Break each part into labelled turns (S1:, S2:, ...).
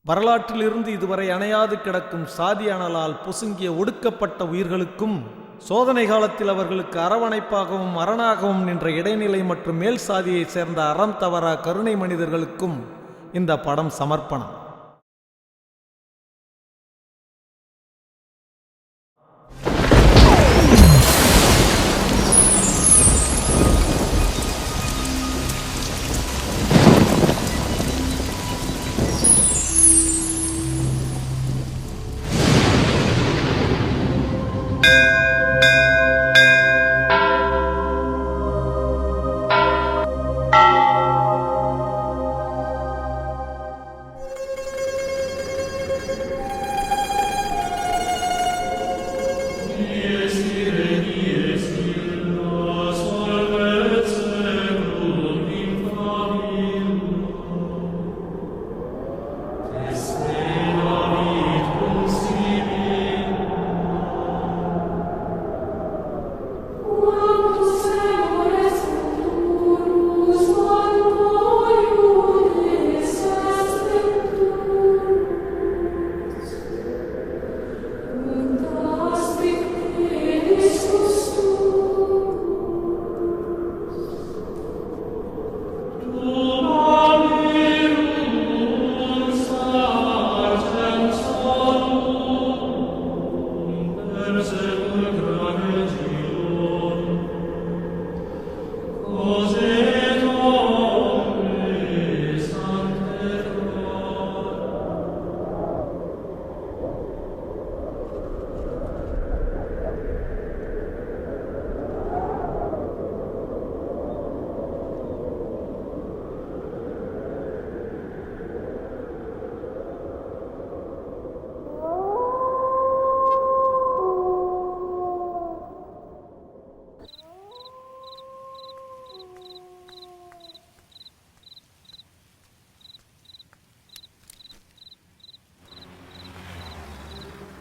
S1: வரலாற்றிலிருந்து இதுவரை அணையாது கிடக்கும் சாதி அனலால் பொசுங்கிய ஒடுக்கப்பட்ட உயிர்களுக்கும் சோதனை காலத்தில் அவர்களுக்கு அரவணைப்பாகவும் அரணாகவும் நின்ற இடைநிலை மற்றும் மேல் சாதியைச் சேர்ந்த அறம் தவறா கருணை மனிதர்களுக்கும் இந்த படம் சமர்ப்பணம்.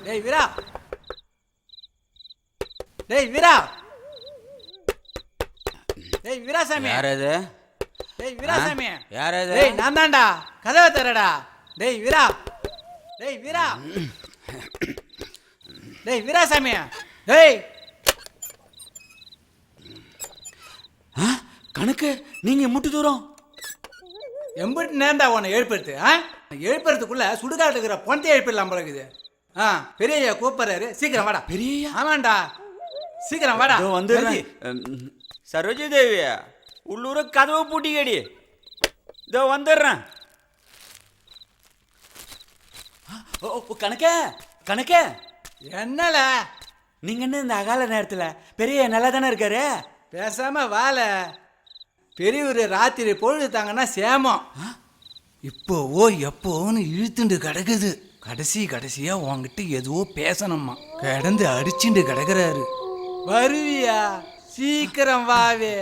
S2: டேய் வீரா, டேய் வீரா, டேய் வீராசாமி.
S3: யார் அது?
S2: டேய் வீராசாமி.
S3: யார் அது?
S2: டேய் நான் தான்டா, கதவை தரடா. டேய் வீரா, டேய் வீரா, டேய் வீராசாமி. டேய்
S3: கணக்கு, நீங்க முட்டு தூரம்
S2: எம்பிட்டு நேர்ந்தா உன்னை எழுப்புறது? எழுப்புறதுக்குள்ள சுடுகாட்டு இருக்கிற பொணத்தை எழுப்பிடலாம் போல இருக்குது. பெரிய கூப்பிடுறாரு, சீக்கிரம் வாடா.
S3: பெரிய?
S2: ஆமாண்டா, சீக்கிரம் வாடா.
S3: வந்து சரோஜி தேவி, உள்ளூர கதவை பூட்டிக்கடி. இதோ வந்துடுறேன். கணக்க கணக்க,
S2: என்னல
S3: நீங்க என்ன இந்த அகால நேரத்துல? பெரிய நல்லா தானே இருக்காரு.
S2: பேசாம வாழ. பெரியவர் ராத்திரி பொழுது தாங்கன்னா சேமம். இப்போவோ எப்போன்னு இழுத்துண்டு கிடக்குது. கடைசியா உங்ககிட்ட எதுவோ பேசணுமா, கிடந்து அடிச்சுண்டு கிடக்குறாரு. வருவியா? சீக்கிரம் வாவே.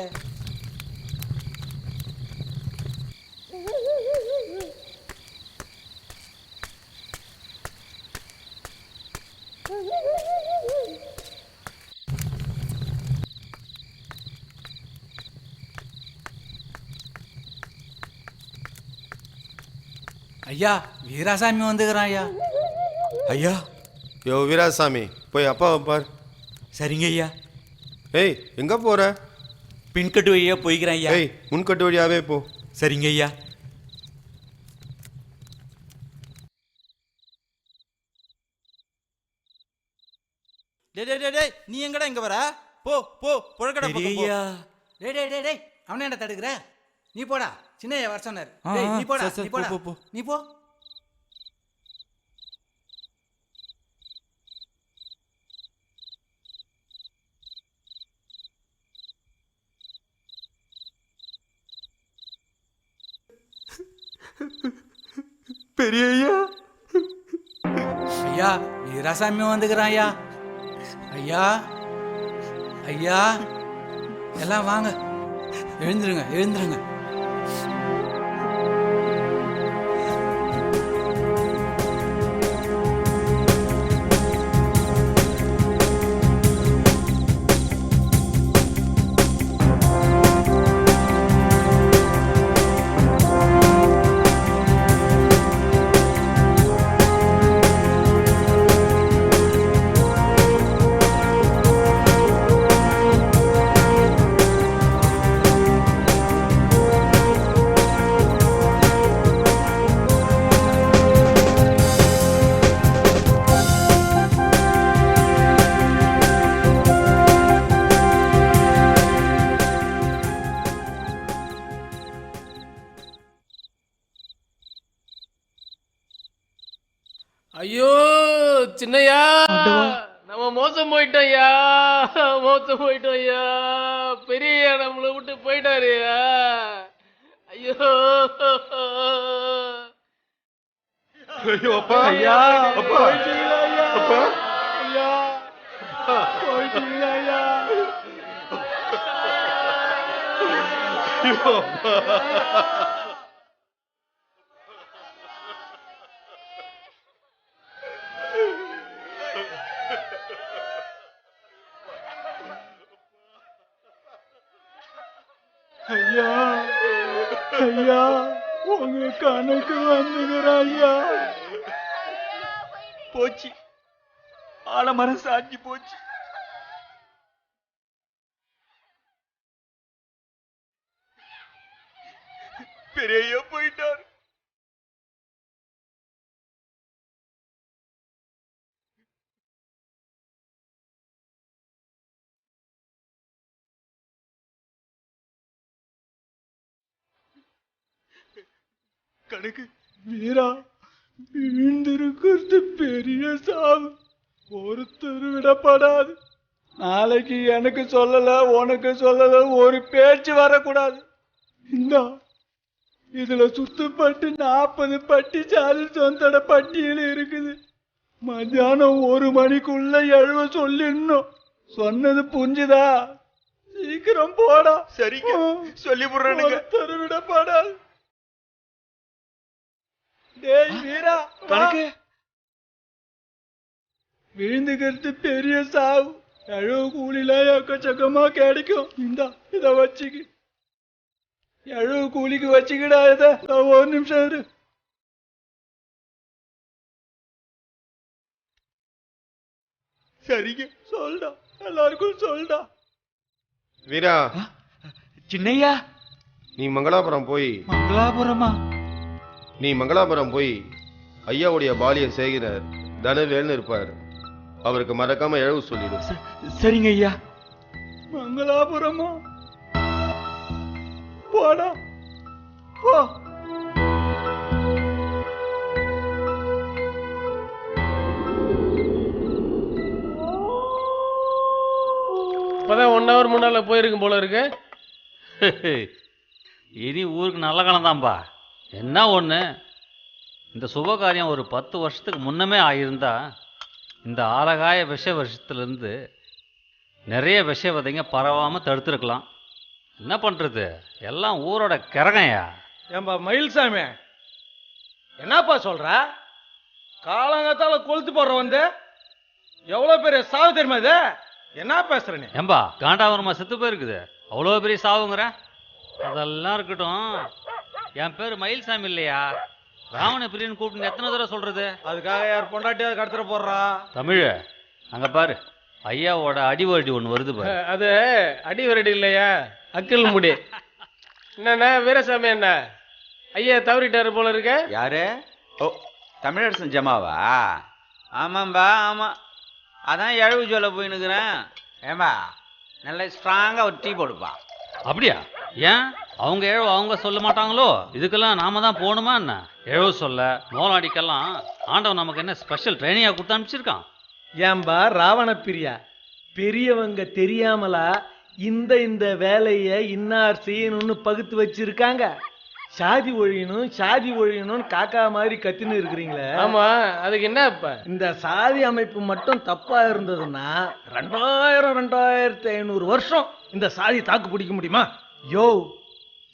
S2: ஐயா, வீராசாமி வந்துக்கிறான் ஐயா.
S4: ஐயா, யோ வீராசாமி, போய் அப்பாவை பார்.
S3: சரிங்க ஐயா.
S4: ஏய், எங்க போற?
S3: பின்கட்டு வழியா போய்க்கிறேன் ஐயா.
S4: ஏய், முன்கட்டு வழியாவே போ.
S3: சரிங்க ஐயா.
S2: டேய், நீ எங்கடா இங்க வர? போ போ, புழக்கடை பக்கம் போ.
S3: ஐயா,
S2: டேய், அவனே என்ன தடுக்கிற? நீ போடா, சின்னையா வர சொன்னார். டேய் நீ போடா, நீ போடா,
S3: போ.
S2: நீ போ.
S4: பெரிய ஐயா,
S2: ஐயா, வீராசாமி வந்துக்கிறான் ஐயா. ஐயா, ஐயா, எல்லாம் வாங்க, எழுந்துருங்க.
S5: ஐயோ சின்னையா, நம்ம மோசம் போயிட்டோம் ஐயா, மோசம் போயிட்டோம் ஐயா. பெரிய நம்மளை விட்டு போயிட்டாரு ஐயா. ஐயோ
S6: ஐயோ அப்பா ஐயா, அப்பா அப்பா
S2: ஐயா போயிட்டீங்களா ஐயா?
S6: ஐயோ அப்பா.
S2: ஐயா ஐயா உங்க கணக்கு வந்துங்கிற ஐயா.
S7: போச்சு, ஆலமரம் சாஞ்சி போச்சு. பெரிய போயிட்டார். கணக்கு
S2: வீரா, வீழ்ந்திருக்கிறது பெரிய சாவு, ஒருத்தர் விடப்படாது. நாளைக்கு எனக்கு சொல்லல உனக்கு சொல்லல ஒரு பேச்சு வரக்கூடாது. இந்தா இதுல சுத்தப்பட்டு 40 பட்டிச்சாலி சொந்தட பட்டியல் இருக்குது. மத்தியானம் 1 மணிக்குள்ள எழுவ சொல்லிடணும். சொன்னது புரிஞ்சுதா? சீக்கிரம் போடா.
S7: சரிங்க, சொல்லி போடுறானுங்க.
S2: ஒருத்தர் விடப்படாது. டேய் வீரா,
S7: கணக்கு
S2: விழுந்துக்கிறது பெரிய சாவு, எழுவு கூலில எக்கச்சக்கமா கிடைக்கும். இந்தா இத வச்சுக்கு, எழுவு கூலிக்கு வச்சுக்கிடா. இத 1 நிமிஷம் இரு.
S7: சரிங்க,
S2: சொல்டா, எல்லாருக்கும் சொல்டா.
S4: வீரா,
S7: சின்னையா.
S4: நீ மங்களாபுரம் போய்
S7: மங்களாபுரமா?
S4: நீ மங்களாபுரம் போய் ஐயாவுடைய பாலிய சேகினர் தனவேல்னு இருப்பார், அவருக்கு மறக்காம எழுவு சொல்லிடும்.
S7: சரிங்க ஐயா.
S2: மங்களாபுரமா? போடா போ.
S5: இப்பதான் 1 hour முன்னால போயிருக்கும் போல இருக்கு.
S8: இனி ஊருக்கு நல்ல காலம்தான்பா. என்ன ஒன்று, இந்த சுபகாரியம் ஒரு 10 வருஷத்துக்கு முன்னமே ஆகியிருந்தா இந்த ஆலகாய விஷ வருஷத்துலேருந்து நிறைய விஷ விதைங்க பரவாமல் தடுத்துருக்கலாம். என்ன பண்ணுறது, எல்லாம் ஊரோட கிறகையா.
S1: ஏம்பா மயில்சாமி, என்னப்பா சொல்ற? காலங்கத்தால கொளுத்து போடுற வந்து எவ்வளோ பெரிய சாவு தெரியுமா இது? என்ன பேசுற நீ?
S8: ஏம்பா காண்டாவரமா செத்து போயிருக்குது, அவ்வளோ பெரிய சாவுங்கிற? அதெல்லாம் இருக்கட்டும், என் பேர் மயில்சாமி இல்லையா? ராவண பிரியன் கூப்பிட்டு எத்தனை தடவை சொல்றது?
S1: அதுக்காக யார் பொண்டாட்டியாவது கடத்துற போடுறா?
S8: தமிழ், அங்கே பாரு, ஐயாவோட அடிவரடி ஒன்று வருது பாரு.
S5: அது அடி வரடி இல்லையா, அக்கில் முடி. என்னண்ணா வீரசாமி, என்ன ஐயா தவறிட்டாரு போல இருக்க?
S3: யாரு? ஓ, தமிழரசன் ஜமாவா? ஆமாம்பா, ஆமாம். அதான் எழுவு சொல்ல போயின்னுக்குறேன். ஏம்பா நல்ல ஸ்ட்ராங்காக ஒரு டீ போடுப்பா.
S8: அப்படியா? ஏன் அவங்க எழுவ அவங்க சொல்ல மாட்டாங்களோ? இதுக்கெல்லாம் நாம தான் போகணுமா என்ன? எழுவ சொல்ல மோலாடிக்கெல்லாம் ஆண்டவன் நமக்கு என்ன ஸ்பெஷல் ட்ரைனிங்காக கொடுத்து அனுப்பிச்சிருக்கான்?
S1: ஏம்பா ராவண பிரியா, பெரியவங்க தெரியாமலா இந்த வேலையை இன்னார் செய்யணும்னு பகுத்து வச்சிருக்காங்க? சாதி ஒழியணும் காக்கா மாதிரி கத்தின்னு இருக்கிறீங்களே.
S5: ஆமா, அதுக்கு என்ன இப்ப?
S1: இந்த சாதி அமைப்பு மட்டும் தப்பா இருந்ததுன்னா 2500 வருஷம் இந்த சாதி தாக்கு பிடிக்க முடியுமா? யோ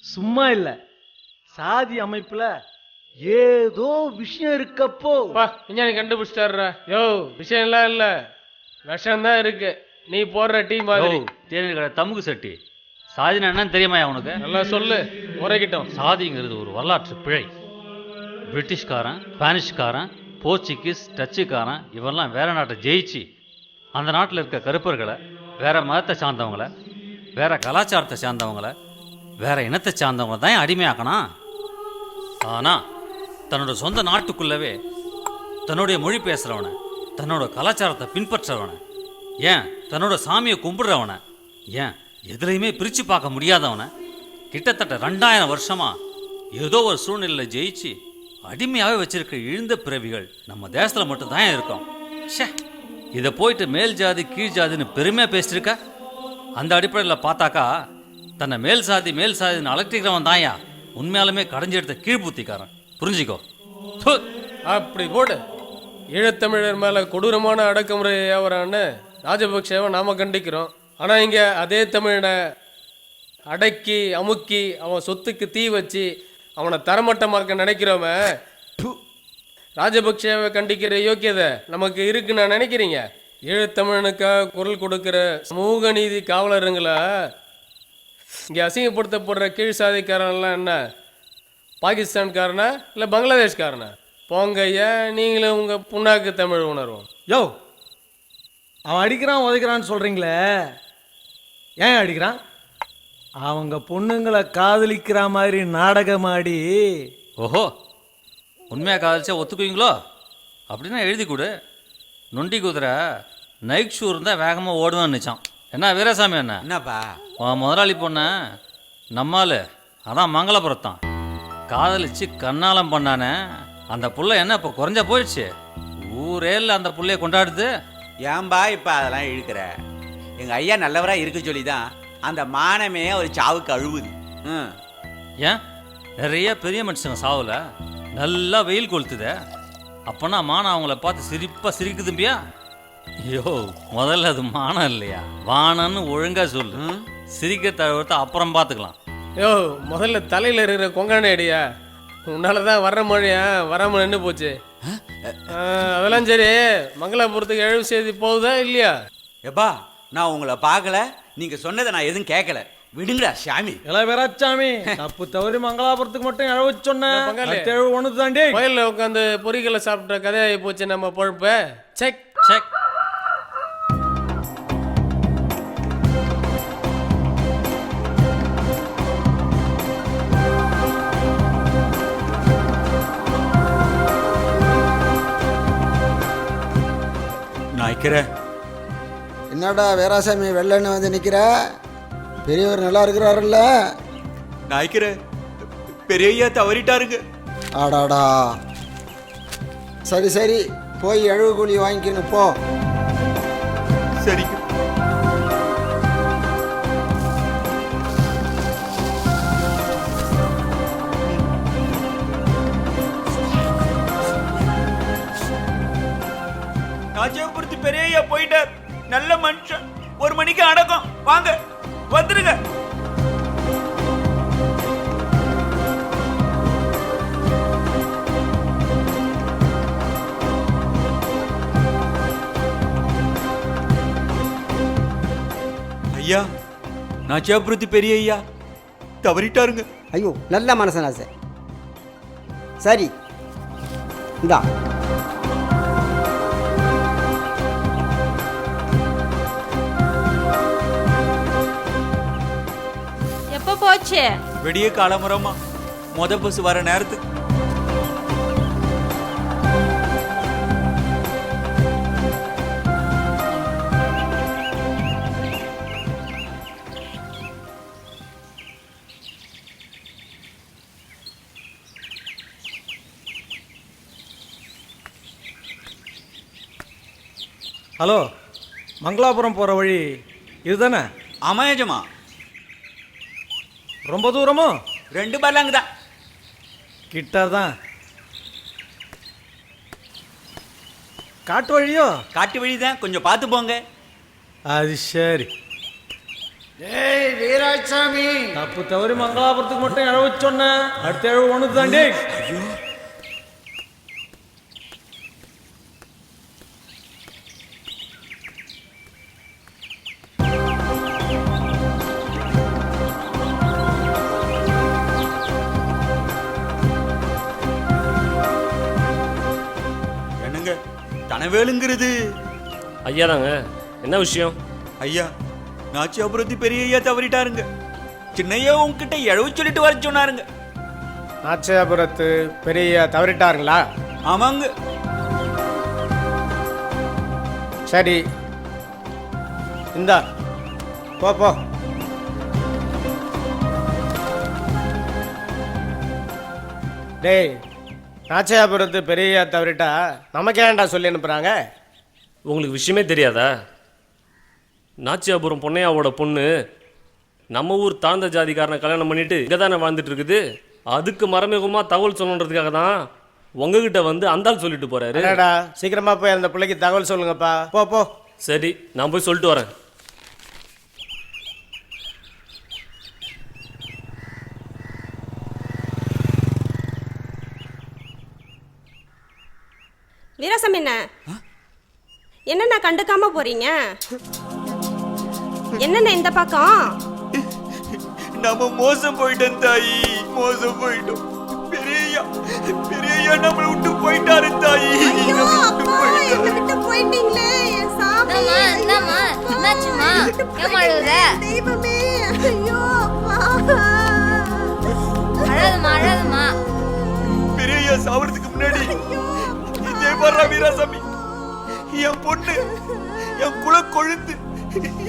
S1: சும்மா இல்ல, சாதி அமைப்புல ஏதோ விஷயம் இருக்கப்போ.
S5: விஞ்ஞானி கண்டுபிடிச்சிட்டாருடா. யோ விஷயம் எல்லாம் இல்ல, விஷம் தான் இருக்கு. நீ போடுற டீ மாதிரி.
S8: தேனி கடை தமுகு சட்டி. சாதினா என்னன்னு தெரியுமா உனக்கு?
S5: நல்லா சொல்லு, உரைக்கிட்டோம்.
S8: சாதிங்கிறது ஒரு வரலாற்று பிழை. பிரிட்டிஷ்காரன், ஸ்பானிஷ்காரன், போர்ச்சுகீஸ், டச்சுக்காரன் இவெல்லாம் வேற நாட்டை ஜெயிச்சு அந்த நாட்டில் இருக்க கருப்பர்களை, வேற மதத்தை சார்ந்தவங்களை, வேற கலாச்சாரத்தை சார்ந்தவங்களை, வேற இனத்தை சார்ந்தவங்களை தான் அடிமையாக்கணும். ஆனால் தன்னோட சொந்த நாட்டுக்குள்ளவே தன்னுடைய மொழி பேசுகிறவனை, தன்னோட கலாச்சாரத்தை பின்பற்றவனை, ஏன் தன்னோட சாமியை கும்பிடுறவனை, ஏன் எதுலையுமே பிரித்து பார்க்க முடியாதவனை கிட்டத்தட்ட 2000 வருஷமா ஏதோ ஒரு சூழ்நிலையில் ஜெயிச்சு அடிமையாகவே வச்சிருக்க இழிந்த பிறவிகள் நம்ம தேசத்தில் மட்டும்தான் இருக்கோம். ஷே, இதை போயிட்டு மேல் ஜாதி கீழ் ஜாதின்னு பெருமையாக பேசியிருக்க. அந்த அடிப்படையில் பார்த்தாக்கா தன்னை மேல் சாதின்னு அலட்டிக்கிறவன் தாயா உண்மையாலுமே கடைஞ்செடுத்த கீழ்பூத்திக்காரன். புரிஞ்சிக்கோ. து.
S5: அப்படி போடு. ஈழத்தமிழர் மேலே கொடூரமான அடக்குமுறை ஏவரான்னு ராஜபக்சேவை நாம கண்டிக்கிறோம். ஆனால் இங்கே அதே தமிழனை அடக்கி அமுக்கி அவன் சொத்துக்கு தீ வச்சு அவனை தரமட்டமாக்க நினைக்கிறவன் ராஜபக்சேவை கண்டிக்கிற யோக்கியதை நமக்கு இருக்குன்னு நான் நினைக்கிறீங்க? ஈழத்தமிழனுக்காக குரல் கொடுக்கிற சமூக நீதி காவலருங்களை இங்கே அசிங்கப்படுத்தப்படுற கீழ் சாதிக்காரன்லாம் என்ன பாகிஸ்தான்காரனா இல்லை பங்களாதேஷ்காரனா? போங்க ஐயா, நீங்களும் உங்கள் புண்ணாக்கு தமிழ் உணர்வோம்.
S1: யோ, அவன் அடிக்கிறான் உதைக்கிறான்னு சொல்கிறீங்களே, ஏன் அடிக்கிறான்? அவங்க பொண்ணுங்களை காதலிக்கிற மாதிரி நாடகமாடி.
S8: ஓஹோ, உண்மையாக காதலிச்சா ஒத்துக்குவீங்களோ? அப்படின்னா எழுதி கொடு. நொண்டி குதிரை நைட் ஷூ இருந்தால் வேகமாக ஓடுவான்னு நினச்சான். என்ன வீரசாமி என்ன
S3: என்னப்பா?
S8: உன் முதலாளி பொண்ண நம்மால் அதான் மங்களபுரத்தான் காதலிச்சு கண்ணாலம் பண்ணானே. அந்த புள்ள என்ன இப்போ குறைஞ்சா போயிடுச்சு? ஊரே இல்லை அந்த புள்ளைய கொண்டாடுது.
S3: ஏன்பா இப்போ அதெல்லாம் இழுக்கிற? எங்கள் ஐயா நல்லவராக இருக்க சொல்லி தான் அந்த மானமே ஒரு சாவுக்கு அழுவுது.
S8: ஏன் நிறைய பெரிய மனுஷங்க சாவுல நல்லா வெயில் கொளுத்துதே, அப்போனா மானம் அவங்கள பார்த்து சிரிக்குதும்பியா? ஐயோ, முதல்ல அது மானம் இல்லையா, வானன்னு ஒழுங்கா சொல்லு. சிரிக்க தவிர்த்து அப்புறம் பார்த்துக்கலாம்.
S5: யோ, முதல்ல தலையில் இருக்கிற கொங்கான அடியா, உன்னால தான் வர்ற மழையா வராமல் நின்று போச்சு. அதெல்லாம் சரி, மங்களாபுரத்துக்கு எழுவு செய்தி போகுதா இல்லையா?
S3: எப்பா, நான் உங்களை பார்க்கல, நீங்கள் சொன்னதை நான் எதுவும் கேட்கல. விடுங்கடா சாமி.
S1: எல்லாம் வேறாச்சாமி, தப்பு தவறி மங்களாபுரத்துக்கு மட்டும் எழவு சொன்னேன். ஒன்று தாண்டி
S5: கோயிலில் உட்காந்து பொறிகளை சாப்பிட்ற கதையாகி போச்சு நம்ம பொழப்ப. Check
S8: check.
S9: என்னடா வேராசாமி வெள்ளன்னு வந்து நிற்கிற? பெரியவர் நல்லா இருக்கிறாருல்ல?
S3: நாய்க்கிற பெரிய தவறிட்டாருங்க.
S9: ஆடாடா, சரி சரி, போய் எழுவு கூலி வாங்கிக்கணும் போ.
S3: சரிங்க. ராஜபுரத்து பெரிய போயிட்டார். நல்ல மனுஷன். 1 மணிக்கு அடக்கம். வாங்க, வந்துருங்க. ஐயா, நாச்சியாபுரத்து பெரிய ஐயா தவறிட்டாருங்க.
S9: ஐயோ, நல்ல மனசனா சார். சரி, இந்தா.
S10: எப்போ போச்சு?
S3: வெடிய காலமரமா பஸ் வர நேரத்துக்கு.
S1: ஹலோ, மங்களாபுரம் போகிற வழி இதுதானே?
S3: ஆமாயஜமா.
S1: ரொம்ப தூரமோ?
S3: 2 பல்லாங்க தான்.
S1: கிட்ட தான். காட்டு வழியோ?
S3: காட்டு வழி தான், கொஞ்சம் பார்த்து போங்க.
S1: அது சரி.
S9: ஏய் வீராசாமி,
S1: தப்பு தவறி மங்களாபுரத்துக்கு மட்டும் எழவு சொன்னேன். அடுத்த எழவு ஒன்று தாண்டி.
S3: ஐயோ, தனவேலுங்கிறது
S5: ஐயா தாங்க. என்ன விஷயம்?
S3: ஐயா, நாச்சியாபுரத்து பெரிய ஐயா தவறிட்டாருங்க. சின்னையா உங்ககிட்ட எழவு சொல்லிட்டு வர சொன்னாருங்க.
S5: நாச்சியாபுரத்து பெரிய தவறிட்டாருங்களா?
S3: ஆமாங்க.
S5: சரி, இந்தா போ போ. டேய், நாச்சியாபுரத்து பெரிய தவறிட்டா நமக்கு ஏன்டா சொல்லி அனுப்புகிறாங்க?
S11: உங்களுக்கு விஷயமே தெரியாதா? நாச்சியாபுரம் பொன்னையாவோட பொண்ணு நம்ம ஊர் தாழ்ந்த ஜாதிக்காரனை கல்யாணம் பண்ணிட்டு இங்கே தானே வாழ்ந்துட்டு இருக்குது. அதுக்கு மறைமுகமாக தகவல் சொல்லணுன்றதுக்காக தான் உங்ககிட்ட வந்து அந்தாள் சொல்லிட்டு போறாரு.
S5: என்னடா சீக்கிரமா போய் அந்த பிள்ளைக்கு தகவல் சொல்லுங்கப்பா. போ போ.
S11: சரி, நான் போய் சொல்லிட்டு வரேன்.
S10: வீராசாமி என்னண்ணா கண்டுக்காம போறீங்க? என்னண்ணா இந்த பக்கம்?
S7: நம்ம மோசம் போயிட்டோம் தாயி, மோசம் போயிட்டோம். பெரிய பெரிய நம்மளை விட்டு போயிட்டாரு தாயி.
S10: விட்டு போயிட்டீங்களே என் சாமி.
S12: என்னம்மா என்னாச்சுமா? ஏமா அழுகுற?
S10: தெய்வமே, ஐயோ
S12: அழாதம்மா அழாதம்மா.
S7: பெரிய சாவறதுக்கு முன்னாடி இதே வர்ற வீராசாமி, என் பொண்ணு, என் குல கொழுந்து,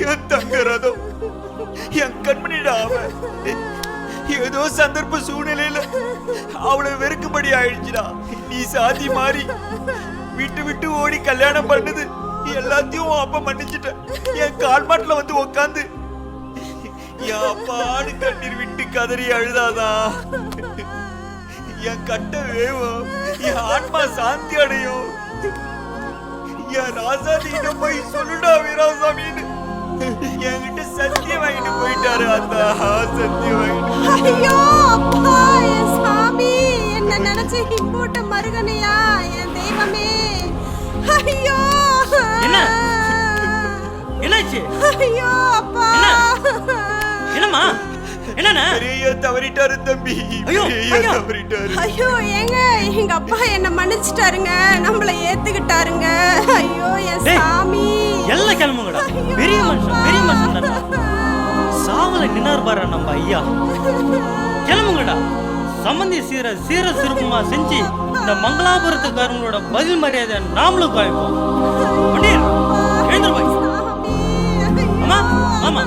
S7: என் தங்க ரதம், என் கண்மணிடா அவன். ஏதோ சந்தர்ப்ப சூழ்நிலையில அவளை வெறுக்கும்படி ஆயிடுச்சுடா. நீ சாதி மாறி விட்டு விட்டு ஓடி கல்யாணம் பண்ணது எல்லாத்தையும் அப்ப மன்னிச்சுட்ட. என் கால்மாட்டுல வந்து உக்காந்து என் அப்பாடு கண்ணீர் விட்டு கதறி அழுதாதா என் கட்ட வேவும், என் ஆன்மா சாந்தி அடையும். என் ராசாதியிடம் போய் சொல்லுடா வீராசாமின்னு என்கிட்ட சத்தியம் வாங்கிட்டு போயிட்டாரு. அந்த சத்தியம் வாங்கிட்டு.
S10: ஐயோ அப்பா என் சாமி, என்ன நினைச்சு போட்ட மருகனையா என் தெய்வமே. ஐயோ
S7: என்னாச்சு?
S10: ஐயோ அப்பா
S7: என்னம்மா? என்னண்ணா? பெரிய தவறிட்டாரு தம்பி. பெரிய தவறிட்டாரு.
S10: ஐயோ ஏங்க, எங்க அப்பா என்ன மன்னிச்சிட்டாருங்க, நம்மள ஏத்துக்கிட்டாருங்க. ஐயோ என் சாமி.
S7: எல்லாம் கிளம்புங்கடா. பெரிய மனுஷன், பெரிய மனுஷன் தான்டா. சாவல நின்னார் பாரு நம்ம ஐயா. கிளம்புங்கடா. சம்பந்தி சீர சிறுபமா செஞ்சு இந்த மங்களாபுரத்துக்காரங்களோட பதில் மரியாதை நாமளும் காய்ப்போம். எழுந்துருப்பாங்க. ஆமா ஆமா.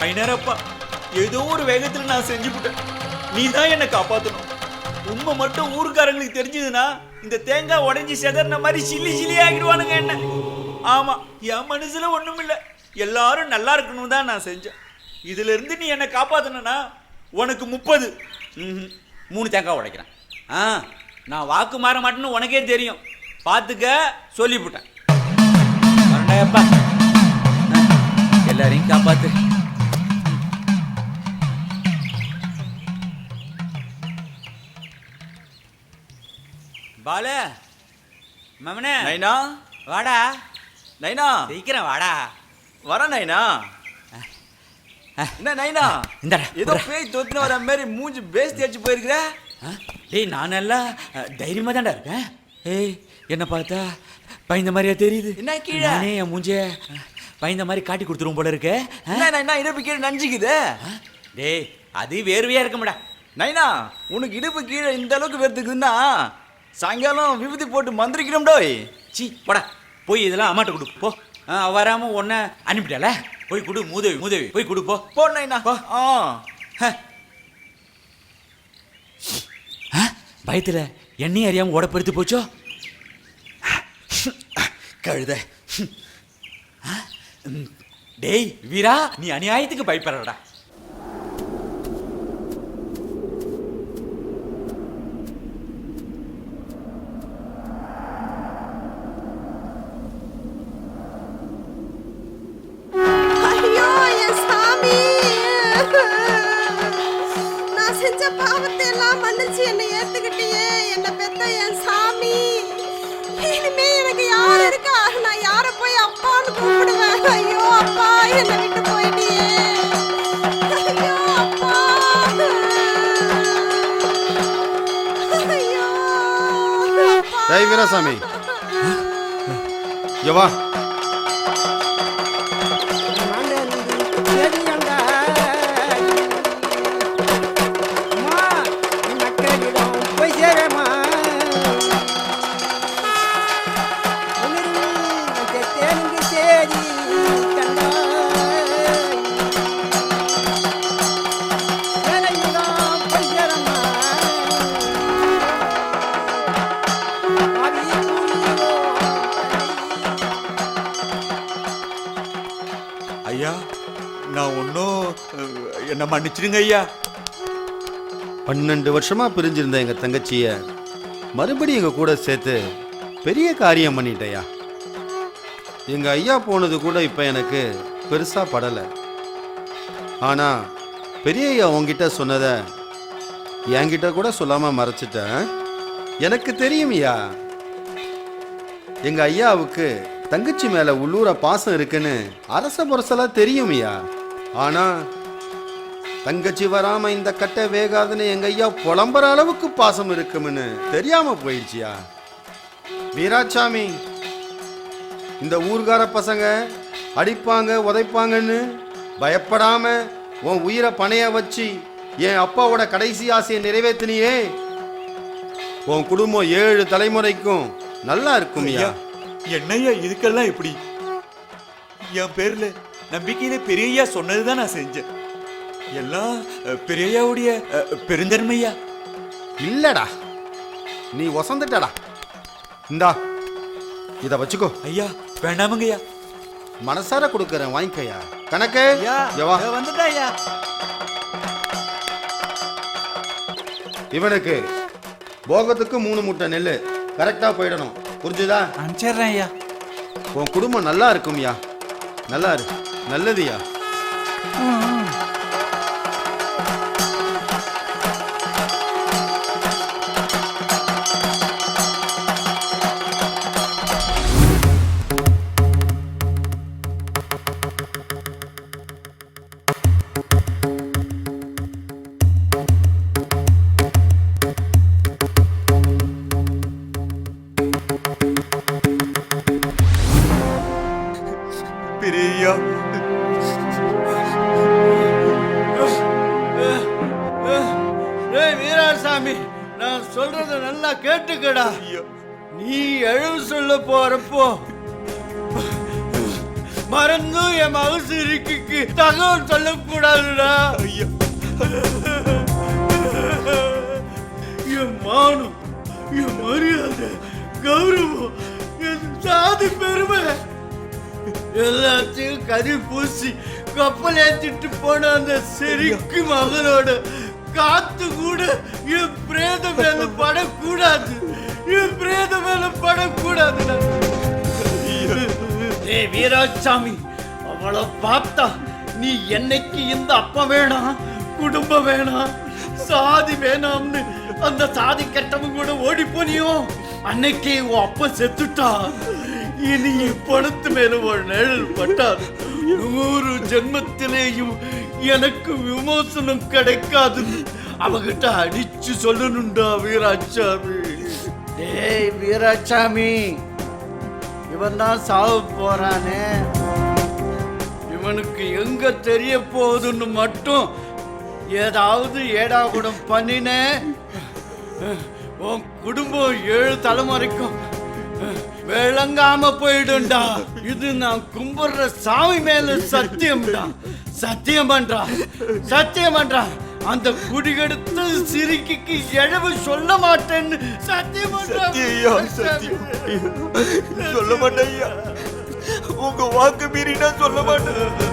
S7: ஐநரப்பா, ஏதோ ஒரு வேகத்துல நான் செஞ்சுவிட்டேன். நீ தான் என்ன காப்பாத்தணும். உண்மை மட்டும் ஊருக்காரங்களுக்கு தெரிஞ்சதுன்னா இந்த தேங்காய் உடைஞ்சி செதறின மாதிரி சில்லி சில்லி ஆகிடுவானுங்க என்ன. ஆமா, என் மனசுல ஒண்ணும் இல்லை, எல்லாரும் நல்லா இருக்கணும் தான் நான் செஞ்சேன். இதுல இருந்து நீ என்ன காப்பாத்தனா உனக்கு 30
S3: 3 தேங்காய் உடைக்கிறேன். நான் வாக்கு மாற மாட்டேன்னு உனக்கே தெரியும். பார்த்துக்க, சொல்லிவிட்டேன். எல்லாரையும் காப்பாத்து. பால மமனே,
S7: நைனா
S3: வாடா.
S7: நைனா
S3: சீக்கிரம் வாடா.
S7: வர நைனா. என்ன நைனா, ஏதோ பேய் தோத்துன வர மாதிரி மூஞ்சி பேஸ் தேய்ச்சி போயிருக்கிற.
S3: டேய், நான் எல்லாம் தைரியமா தான்டா இருக்கேன். ஏய், என்ன பார்த்தா பயந்த மாதிரியா தெரியுது?
S7: என்ன கீழே
S3: என் மூஞ்ச பயந்த மாதிரி காட்டி கொடுத்துருவோம் போல இருக்கு.
S7: நைனா இடுப்பு கீழே நஞ்சிக்குது.
S3: டேய், அது வேர்வையா இருக்கும்டா.
S7: நைனா, உனக்கு இடுப்பு கீழே இந்த அளவுக்கு வேர்த்துக்குதுன்னா சாயங்காலம் விபூதி போட்டு மந்திரிக்கணும்டோய்.
S3: சி போடா, போய் இதெல்லாம் அம்மாட்ட கொடு போ. வராம உன்னை அனுப்பிட்டால, போய் கொடு. மூதேவி போய் கொடு போ.
S7: போ நைனா.
S3: பயத்துல எண்ணெய் அறியாம ஓடப்படுத்து போச்சோ கழுத. டேய் வீரா, நீ அநியாயத்துக்கு பயப்படுறடா.
S10: ஐயோ என் சாமி, நான் செஞ்ச பாவத்தை எல்லாம் மன்னிச்சு என்னை ஏத்துக்கிட்டியே, என்ன பெத்த என் சாமி. இனிமே எனக்கு யார் இருக்கா? நான் யார போய் அப்பான்னு
S4: வீராசாமி, இங்க வா.
S7: ஐயா, நான் ஒன்றும் என்ன மன்னிச்சிடுங்க ஐயா.
S4: 12 வருஷமா பிரிஞ்சிருந்த எங்க தங்கச்சிய மறுபடியும் எங்க கூட சேர்த்து பெரிய காரியம் பண்ணிட்டயா. எங்க ஐயா போனது கூட இப்ப எனக்கு பெருசா படல. ஆனா பெரிய ஐயா உன்கிட்ட சொன்னத என்கிட்ட கூட சொல்லாம மறைச்சிட்ட. எனக்கு தெரியும்யா, எங்க ஐயாவுக்கு தங்கச்சி மேல உள்ளூர பாசம் இருக்குன்னு அரச புரசலா தெரியும்யா. ஆனா தங்கச்சி வராம இந்த கட்டை வேகாதுன்னு எங்க ஐயா புலம்புற அளவுக்கு பாசம் இருக்கும்னு தெரியாம போயிடுச்சியா. வீராசாமி, இந்த ஊர்கார பசங்க அடிப்பாங்க உதைப்பாங்கன்னு பயப்படாம உன் உயிரை பணைய வச்சு என் அப்பாவோட கடைசி ஆசையை நிறைவேற்றினியே. உன் குடும்பம் 7 தலைமுறைக்கும் நல்லா இருக்கும்.
S7: என்னையா இதுக்கெல்லாம் எப்படி? என் பேர்ல நம்பிக்கையில பெரியய்யா சொன்னதுதான் நான் செஞ்சேன். எல்லாம் பெரியய்யாவுடைய பெருந்தன்மையா.
S4: இல்லடா, நீ வசந்துட்டடா. இந்தா இத வச்சுக்கோ.
S7: ஐயா வேண்டாமுங்கய்யா.
S4: மனசார கொடுக்கறேன், வாங்கிக்கையா. கணக்கு
S7: வந்துட்டா ஐயா.
S4: இவனுக்கு போகத்துக்கு 3 மூட்டை நெல் கரெக்டா போயிடணும். புரிஞ்சுதா?
S7: அனுப்பிச்சிடுறேன் ஐயா.
S4: உன் குடும்பம் நல்லா இருக்கும்யா. நல்லா இருக்கு, நல்லதுயா.
S7: பெரியய்யா,
S2: வீராசாமி, நான் சொல்றத நல்லா கேட்டுக்கடா. நீ எழுவு சொல்ல போறப்போ மறந்து என் மகசிரிக்கு தகவல் சொல்லக்கூடாதுடா. என் மானம், என் மரியாதை, கௌரவம், என் சாதி பெருமை எல்லாத்தையும் கறி பூசி கப்பல் ஏற்றிட்டு போன அந்த செரிக்கு மகனோட காத்து கூட என் பிரேத மேல படக்கூடாது. என் பிரேத மேல படக்கூடாது. வீராசாமி, அவளை பார்த்தா நீ என்னைக்கு இந்த அப்பா வேணாம், குடும்பம் வேணாம், சாதி வேணாம்னு அந்த சாதி கட்டவங்க கூட ஓடி போனியோ, அன்னைக்கே உன் அப்பா செத்துட்டா. இனி பணத்து மேல ஒரு நிழல் பட்டாது. 100 ஜென்மத்திலேயும் எனக்கு விமோசனம் கிடைக்காது. அவகிட்ட அடிச்சு சொல்லணும்டா வீராசாமி. டேய் வீராசாமி, இவன் தான் சாவு போறானே, இவனுக்கு எங்க தெரிய போகுதுன்னு மட்டும் ஏதாவது ஏடாகுடம் பண்ணின உன் குடும்பம் 7 தலைமுறைக்கும் விளங்காம போயிடும்டா. இது நான் கும்பிடுற சாமி மேல சத்தியம்டா. சத்தியம் பண்றா, சத்தியம் பண்றா. அந்த குடிகெடுத்து சிரிக்கு எழவு சொல்ல மாட்டேன்னு சத்தியம் பண்றா.
S7: சொல்ல மாட்டேன் ஐயா. உங்க வாக்கு மீறினா சொல்ல மாட்டேன்.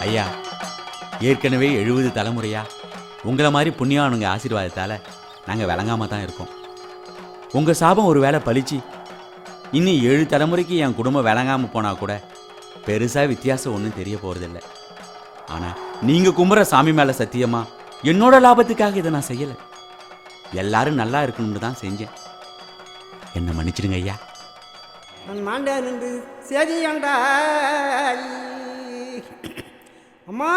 S13: ஐயா, ஏற்கனவே 70 தலைமுறையா உங்களை மாதிரி புண்ணியானுங்க ஆசீர்வாதத்தால் நாங்கள் விளங்காம தான் இருக்கோம். உங்கள் சாபம் ஒரு வேளை பழிச்சு இன்னும் 7 தலைமுறைக்கு என் குடும்பம் விளங்காமல் போனால் கூட பெருசாக வித்தியாசம் ஒன்றும் தெரிய போகிறதில்ல. ஆனால் நீங்கள் கும்புற சாமி மேலே சத்தியமாக என்னோட லாபத்துக்காக இதை நான் செய்யலை. எல்லாரும் நல்லா இருக்கணும்னு தான் செஞ்சேன். என்ன மன்னிச்சிடுங்க ஐயா.
S9: நான் மாண்டேன் என்று செய்தி கண்டாய். அம்மா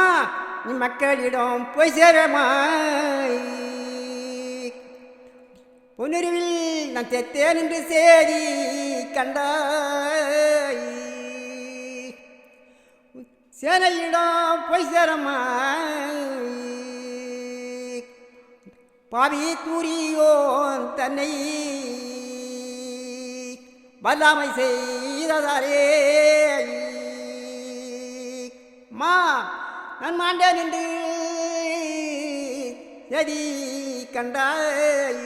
S9: நீ மக்களிடம் போய் சேரமாய். பொன்னுருவில் நான் தெத்தேன் என்று செய்தி கண்டாய். சேனையிடம் போய் சேரமாய். பாவி தூரியோன் தன்னை வல்லாமை செய்ததாரே. மா நான் மாண்டேன் என்று செய்தி கண்டாய்.